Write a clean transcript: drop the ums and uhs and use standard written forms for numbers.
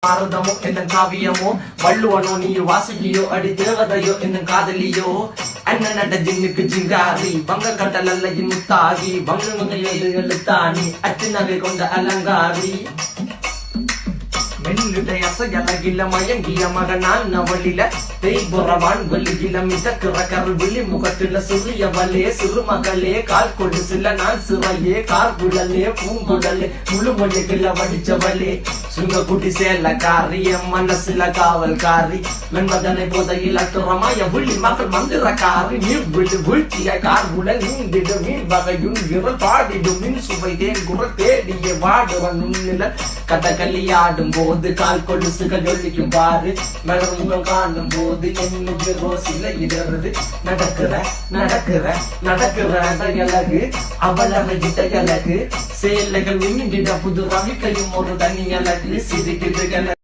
பாரதமோ என்னும் காவியமோ வள்ளுவனோ நீ வாசுகியோ அடி தேவதையோ என்னும் காதலியோ அண்ணன் நட ஜின்னுக்கு ஜிங்காரி வங்க கடல் அல்ல முத்தாகி வங்க எழுத்தாணி அச்சு நகை கொண்ட அலங்காரி மெல்லுடைய அசையலகில மயங்கிய மகனான் நவளில தேய்புறவான் வெளியில மிதக்கிற கருவிழி முகத்தில சிறியவளே சிறுமகளே கால் கொடு சில நான் சிறையே கார்குழலே பூங்குழலே முழுமொழிகள வடிச்சவளே சுங்க குட்டி சேலக்காரி என் மனசுல காவல்காரி மென்பதனை போதையில் அத்துறமாய விழி மக்கள் மந்திரக்காரி நீர் விழு வீழ்ச்சிய கார்குழல் நீந்திடு மீன் வகையுன் விரல் பாடிடும் மின் சுவை தேன் குரல் தேடிய வாடுவன் நுண்ணில கதகளியாடும் போது கால் கொலுசுகள் ஒழிக்கும் பாரு மலர்முகம் காணும் போது என்னுடைய ரோசில இடறது நடக்கிற நடக்கிற நடக்கிற அழகு அவளகிட்ட அழகு சேலைகள் மின்னிட புது ரவிக்கையும் ஒரு தனி அழகு சிரிக்குது